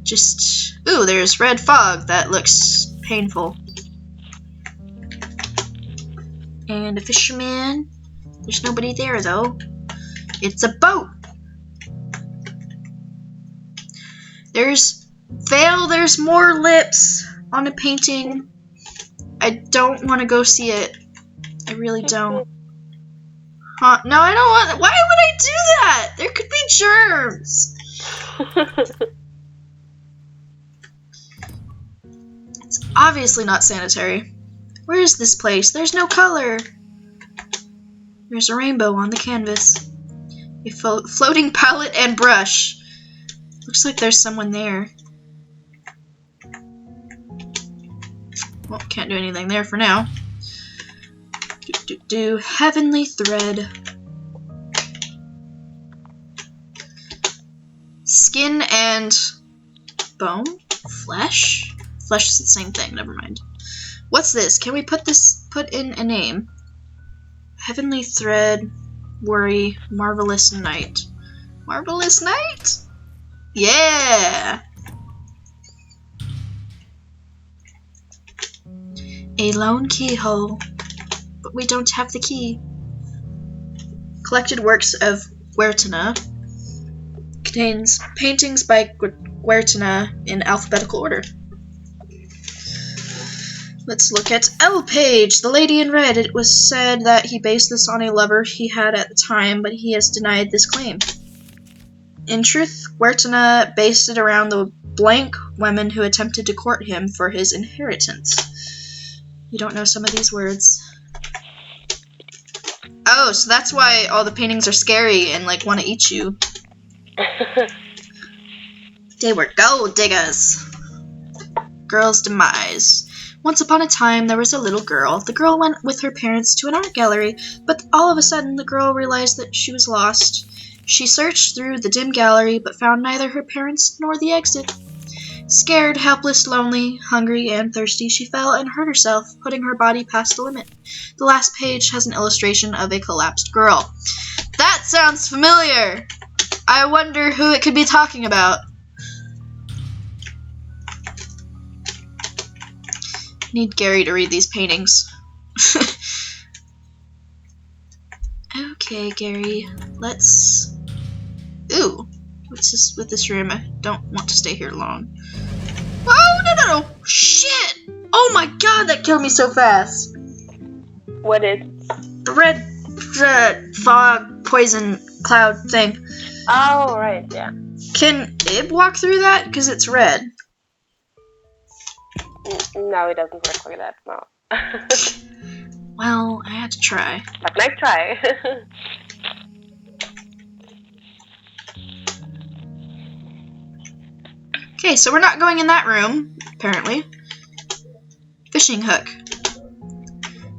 Just, ooh, there's red fog. That looks painful. And a fisherman. There's nobody there, though. It's a boat. There's Veyl. There's more lips on a painting. I don't want to go see it. I really don't. Huh? No, I don't want. Why would I do that? There could be germs. It's obviously not sanitary. Where is this place? There's no color. There's a rainbow on the canvas. A floating palette and brush. Looks like there's someone there. Well, can't do anything there for now. Heavenly thread. Skin and bone? Flesh? Flesh is the same thing, never mind. What's this? Can we put in a name? Heavenly thread, worry, marvelous night. Marvelous night? Yeah! A lone keyhole. But we don't have the key. Collected works of Guertina. Contains paintings by Guertina in alphabetical order. Let's look at L page, the lady in red. It was said that he based this on a lover he had at the time, but he has denied this claim. In truth, Guertina based it around the blank women who attempted to court him for his inheritance. You don't know some of these words. Oh, so that's why all the paintings are scary and, like, want to eat you. They were gold diggers. Girl's demise. Once upon a time, there was a little girl. The girl went with her parents to an art gallery, but all of a sudden, the girl realized that she was lost. She searched through the dim gallery, but found neither her parents nor the exit. Scared, helpless, lonely, hungry, and thirsty, she fell and hurt herself, putting her body past the limit. The last page has an illustration of a collapsed girl. That sounds familiar! I wonder who it could be talking about. Need Gary to read these paintings. Okay, Gary, let's... Ooh, what's this with this room? I don't want to stay here long. Oh, no! Shit! Oh my god, that killed me so fast! What is? The red fog poison cloud thing. Oh, right, yeah. Can Ib walk through that? Because it's red. No, it doesn't work like that, no. Well, I had to try. But nice try. Okay, so we're not going in that room, apparently. Fishing hook.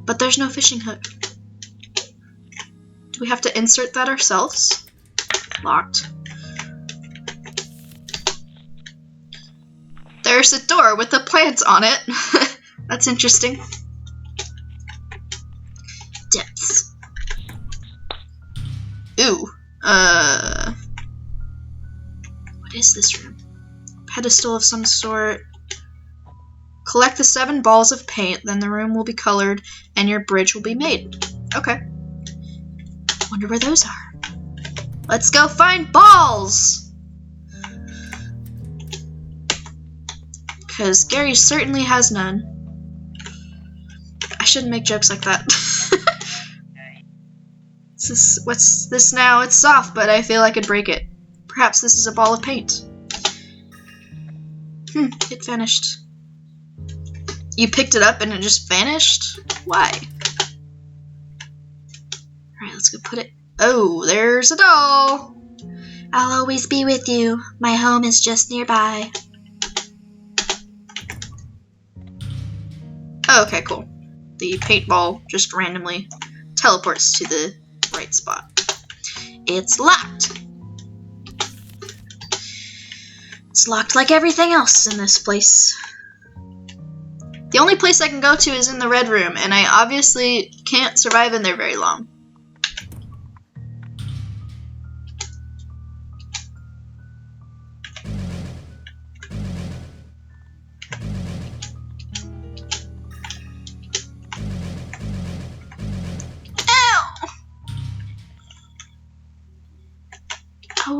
But there's no fishing hook. Do we have to insert that ourselves? Locked. There's a door with a plant on it. That's interesting. Depths. Ooh. What is this room? Pedestal of some sort. Collect the 7 balls of paint, then the room will be colored and your bridge will be made. Okay. Wonder where those are. Let's go find balls! Because Gary certainly has none. I shouldn't make jokes like that. What's this now? It's soft, but I feel I could break it. Perhaps this is a ball of paint. It vanished. You picked it up and it just vanished? Why? Alright, let's go put it... Oh, there's a doll! I'll always be with you. My home is just nearby. Oh, okay, cool. The paintball just randomly teleports to the right spot. It's locked! It's locked like everything else in this place. The only place I can go to is in the red room, and I obviously can't survive in there very long.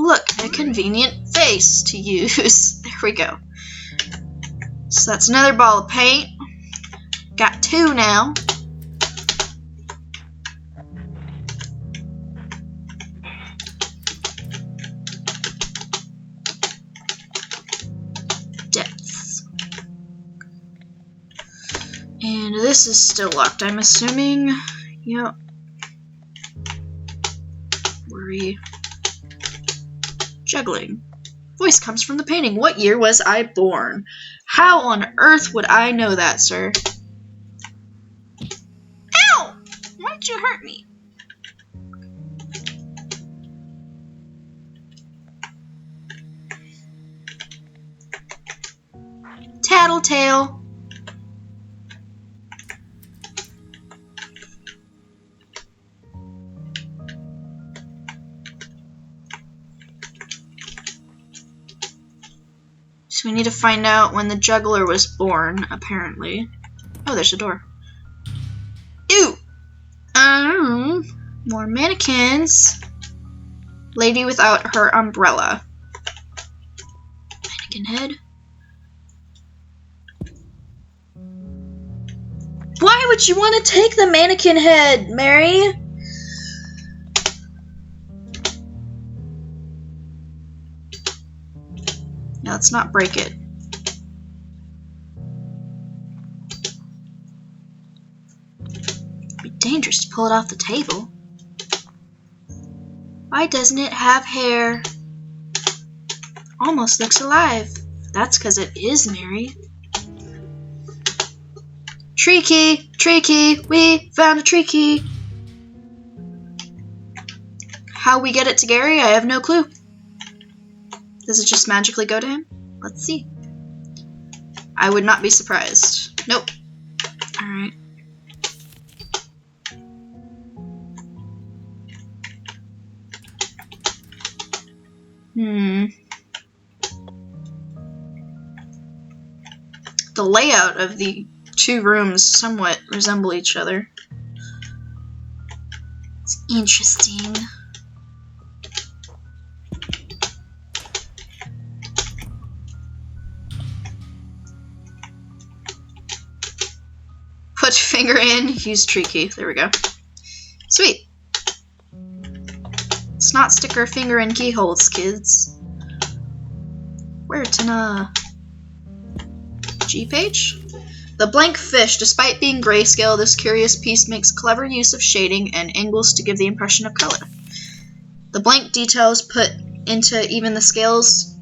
look, a convenient face to use. There we go. So that's another ball of paint. Got 2 now. Depths. And this is still locked, I'm assuming. Yep. Worry. Juggling. Voice comes from the painting. What year was I born? How on earth would I know that, sir? Ow! Why'd you hurt me? Tattletale. So we need to find out when the juggler was born, apparently. Oh, there's a door. Ew! More mannequins. Lady without her umbrella. Mannequin head. Why would you want to take the mannequin head, Mary? Now let's not break it. It'd be dangerous to pull it off the table. Why doesn't it have hair? Almost looks alive. That's because it is Mary. Tree key! Tree key! We found a tree key! How we get it to Gary, I have no clue. Does it just magically go to him? Let's see. I would not be surprised. Nope. Alright. The layout of the 2 rooms somewhat resemble each other. It's interesting. Put finger in, use tree key. There we go. Sweet. Let's not stick our finger in keyholes, kids. Where to G page? The blank fish. Despite being grayscale, this curious piece makes clever use of shading and angles to give the impression of color. The blank details put into even the scales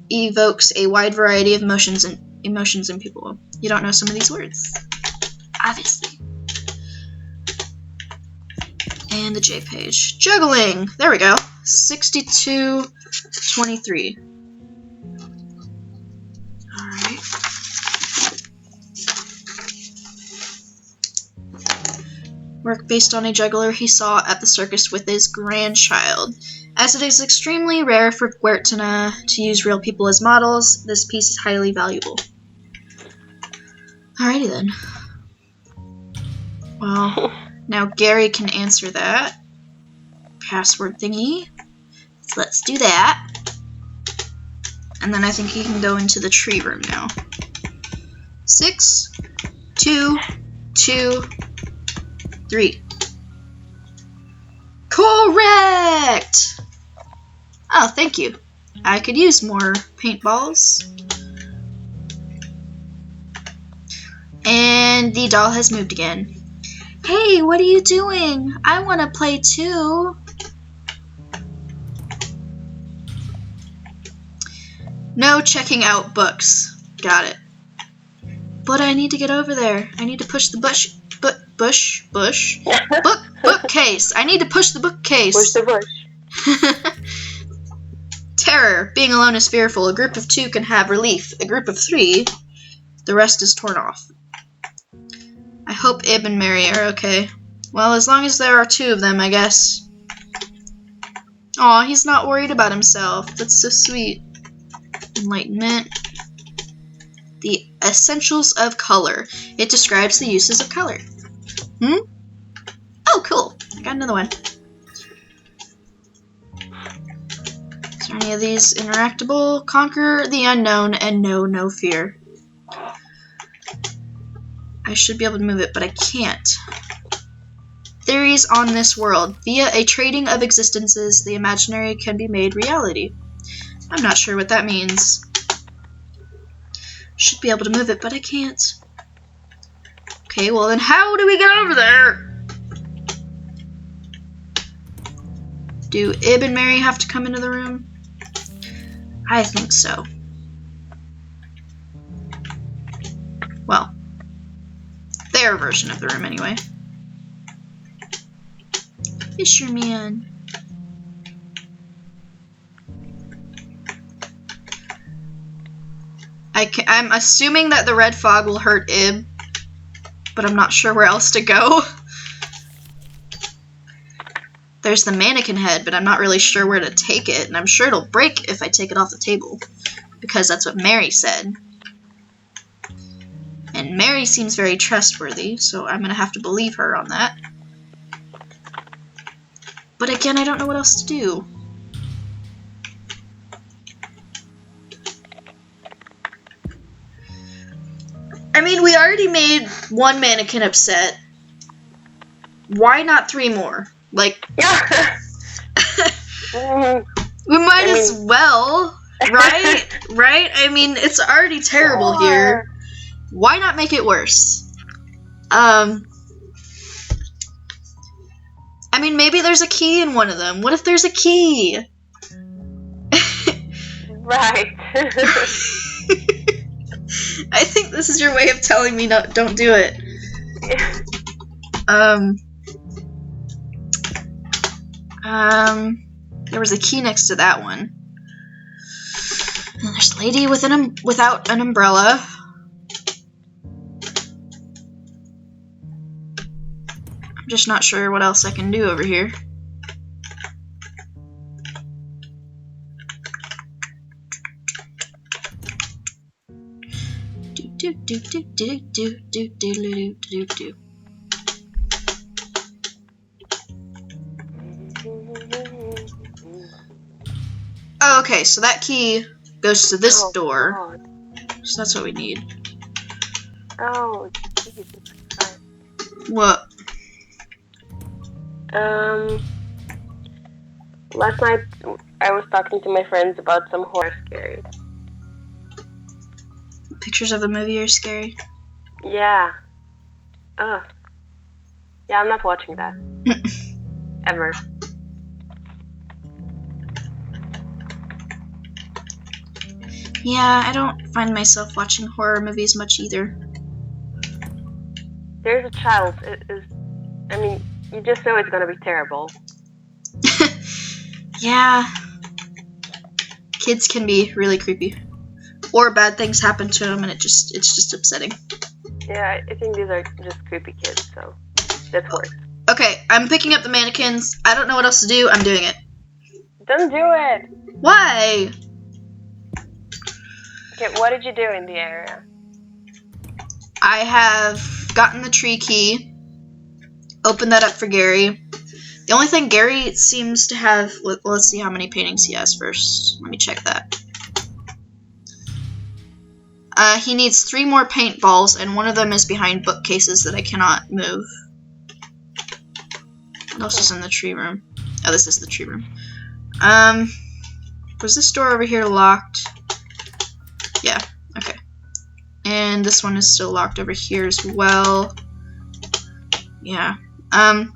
evokes a wide variety of emotions in people. You don't know some of these words, obviously. And the J page. Juggling! There we go. 62-23. Alright. Work based on a juggler he saw at the circus with his grandchild. As it is extremely rare for Huertina to use real people as models, this piece is highly valuable. Alrighty then. Well, now Gary can answer that password thingy. So let's do that. And then I think he can go into the tree room now. 6, 2, 2, 3. Correct! Oh, thank you. I could use more paintballs. And the doll has moved again. Hey, what are you doing? I want to play too. No checking out books. Got it. But I need to get over there. I need to push the bookcase. I need to push the bookcase. Push the bush. Terror. Being alone is fearful. A group of 2 can have relief. A group of 3, the rest is torn off. I hope Ib and Mary are okay. Well, as long as there are 2 of them, I guess. Aw, he's not worried about himself. That's so sweet. Enlightenment. The essentials of color. It describes the uses of color. Oh, cool. I got another one. Sorry, Any of these interactable? Conquer the unknown and know no fear. I should be able to move it, but I can't. Theories on this world. Via a trading of existences, the imaginary can be made reality. I'm not sure what that means. Should be able to move it, but I can't. Okay, well then how do we get over there? Do Ib and Mary have to come into the room? I think so. Well, their version of the room anyway. Fisherman. I'm assuming that the red fog will hurt Ib, but I'm not sure where else to go. There's the mannequin head, but I'm not really sure where to take it, and I'm sure it'll break if I take it off the table, because that's what Mary said. And Mary seems very trustworthy, so I'm gonna have to believe her on that. But again, I don't know what else to do. I mean, we already made one mannequin upset. Why not 3 more? Like, we might as well, right? Right? I mean, it's already terrible here. Why not make it worse? I mean, maybe there's a key in one of them. What if there's a key? Right. I think this is your way of telling me no, don't do it. There was a key next to that one. And there's a lady with without an umbrella. I'm just not sure what else I can do over here. Do do do do do do do do do do. Oh, okay, so that key goes to this door. God. So that's what we need. Oh, Jesus Christ. What? Last night I was talking to my friends about some horror scaries. Pictures of the movie are scary? Yeah. Ugh. Yeah, I'm not watching that. Ever. Yeah, I don't find myself watching horror movies much either. There's a child. I mean, you just know it's gonna be terrible. Yeah. Kids can be really creepy. Or bad things happen to them and it's just upsetting. Yeah, I think these are just creepy kids, so that's worse. Okay, I'm picking up the mannequins. I don't know what else to do. I'm doing it. Don't do it! Why? Okay, what did you do in the area? I have gotten the tree key. Opened that up for Gary. The only thing Gary seems to have... Let's see how many paintings he has first. Let me check that. He needs 3 more paintballs, and one of them is behind bookcases that I cannot move. What else is in the tree room? Oh, this is the tree room. Was this door over here locked? Yeah, okay. And this one is still locked over here as well. Yeah. I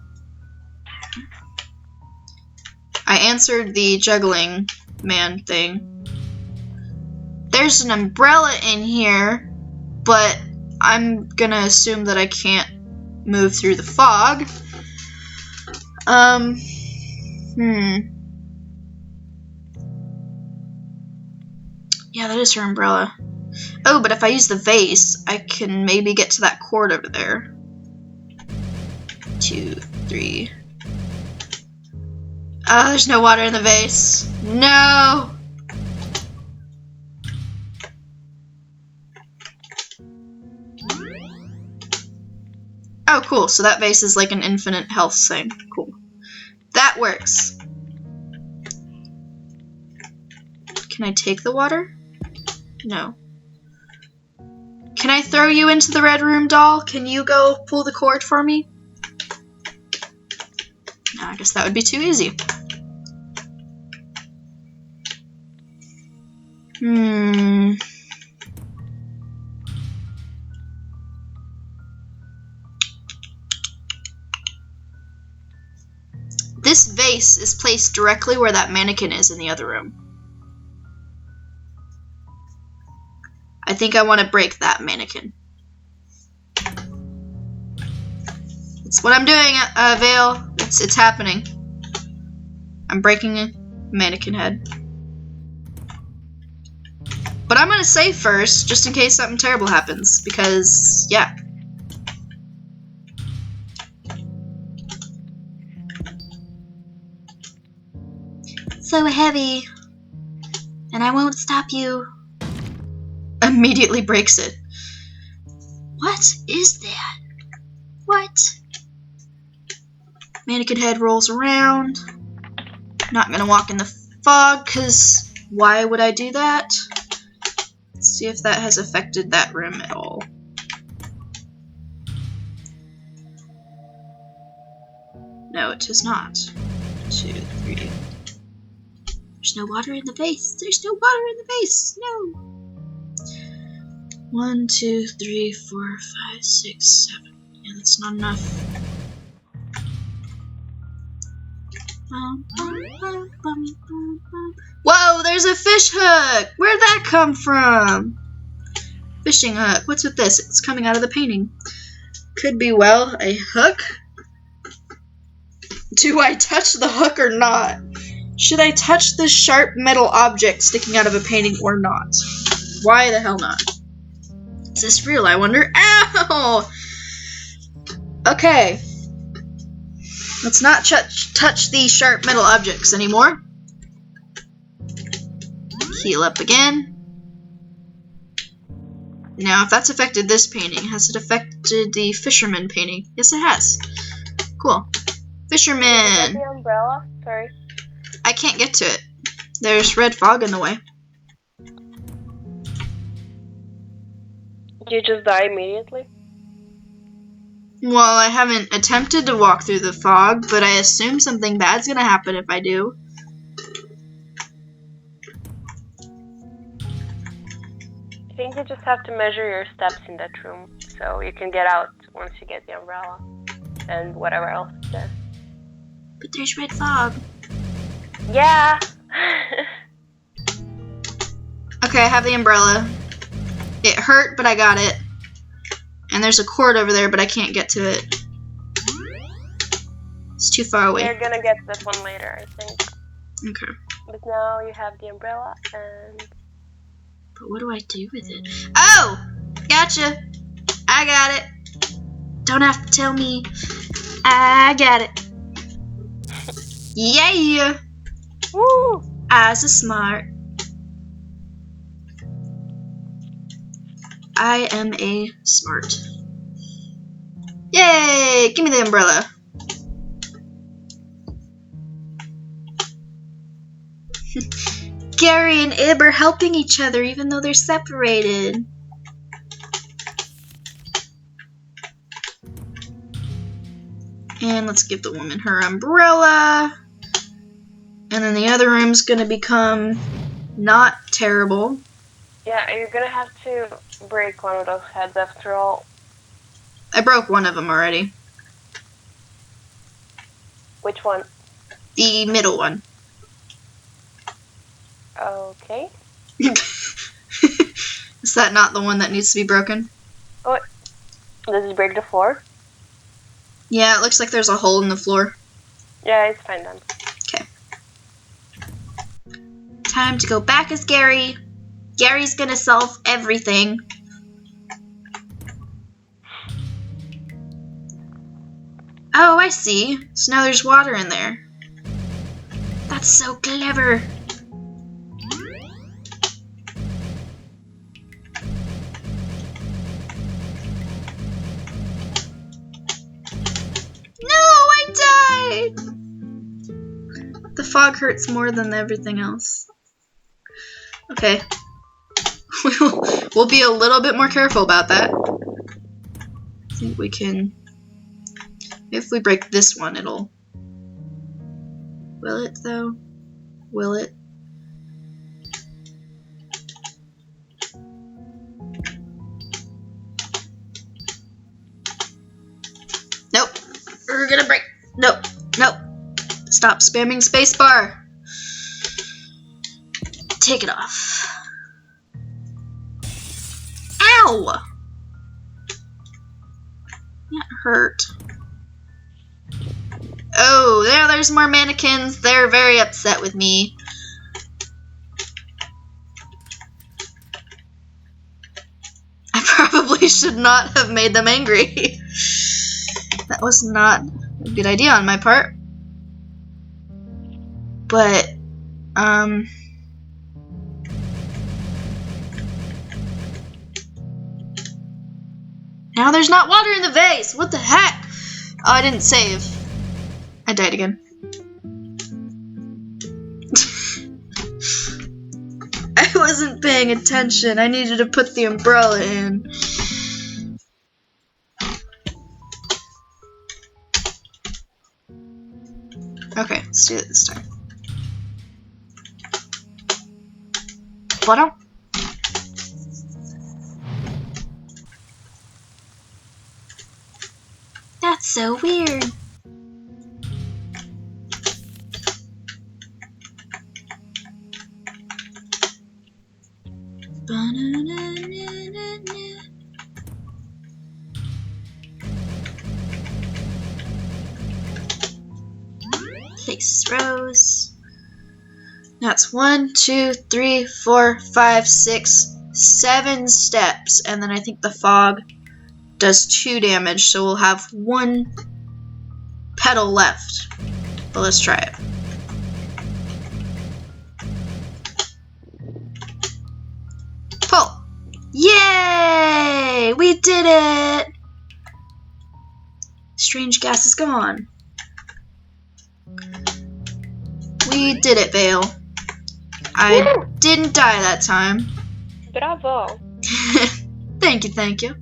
answered the juggling man thing. There's an umbrella in here, but I'm gonna assume that I can't move through the fog. Yeah, that is her umbrella. Oh, but if I use the vase, I can maybe get to that cord over there. 2, 3. Oh, there's no water in the vase. No! Oh, cool. So that vase is like an infinite health thing. Cool. That works. Can I take the water? No. Can I throw you into the red room, doll? Can you go pull the cord for me? No, I guess that would be too easy. This vase is placed directly where that mannequin is in the other room. I think I want to break that mannequin. It's what I'm doing, Veyl. It's happening. I'm breaking a mannequin head. But I'm gonna save first, just in case something terrible happens, because, yeah. So heavy. And I won't stop you. Immediately breaks it. What is that? What? Mannequin head rolls around. Not gonna walk in the fog, because why would I do that? Let's see if that has affected that room at all. No, it has not. 2, 3. There's no water in the vase. There's no water in the vase. No. 1, 2, 3, 4, 5, 6, 7. Yeah, that's not enough. Whoa, there's a fish hook! Where'd that come from? Fishing hook. What's with this? It's coming out of the painting. Could be, well, a hook? Do I touch the hook or not? Should I touch this sharp metal object sticking out of a painting or not? Why the hell not? Is this real, I wonder? Ow! Okay. Let's not touch these sharp metal objects anymore. Heal up again. Now, if that's affected this painting, has it affected the fisherman painting? Yes, it has. Cool. Fisherman! The umbrella? Sorry. I can't get to it. There's red fog in the way. You just die immediately? Well, I haven't attempted to walk through the fog, but I assume something bad's gonna happen if I do. I think you just have to measure your steps in that room, so you can get out once you get the umbrella and whatever else is there. But there's red fog. Yeah! Okay, I have the umbrella. It hurt, but I got it. And there's a cord over there, but I can't get to it. It's too far away. You're gonna get that one later, I think. Okay. But now you have the umbrella and... But what do I do with it? Oh! Gotcha! I got it. Don't have to tell me. I got it. Yeah! Woo! Eyes are smart. I am a smart. Yay! Give me the umbrella. Gary and Ib are helping each other even though they're separated. And let's give the woman her umbrella. And then the other room's gonna become not terrible. Yeah, you're gonna have to break one of those heads after all. I broke one of them already. Which one? The middle one. Okay. Is that not the one that needs to be broken? Oh, does it break the floor? Yeah, it looks like there's a hole in the floor. Yeah, it's fine then. Okay. Time to go back as Gary. Gary's gonna solve everything. Oh, I see. So now there's water in there. That's so clever. No, I died! The fog hurts more than everything else. Okay. We'll be a little bit more careful about that. I think we can... If we break this one, it'll... Will it, though? Will it? Nope. We're gonna break. Nope. Nope. Stop spamming spacebar. Take it off. Ow! That hurt. Oh, there's more mannequins. They're very upset with me. I probably should not have made them angry. That was not a good idea on my part. But, now there's not water in the vase! What the heck? Oh, I didn't save. I died again. I wasn't paying attention. I needed to put the umbrella in. Okay, let's do it this time. Bottom. That's so weird. Face rose. That's 1, 2, 3, 4, 5, 6, 7 steps, and then I think the fog does 2 damage, so we'll have 1 petal left. But let's try it. Pull! Yay! We did it! Strange gas is gone. We did it, Veyl. I didn't die that time. Bravo. Thank you, thank you.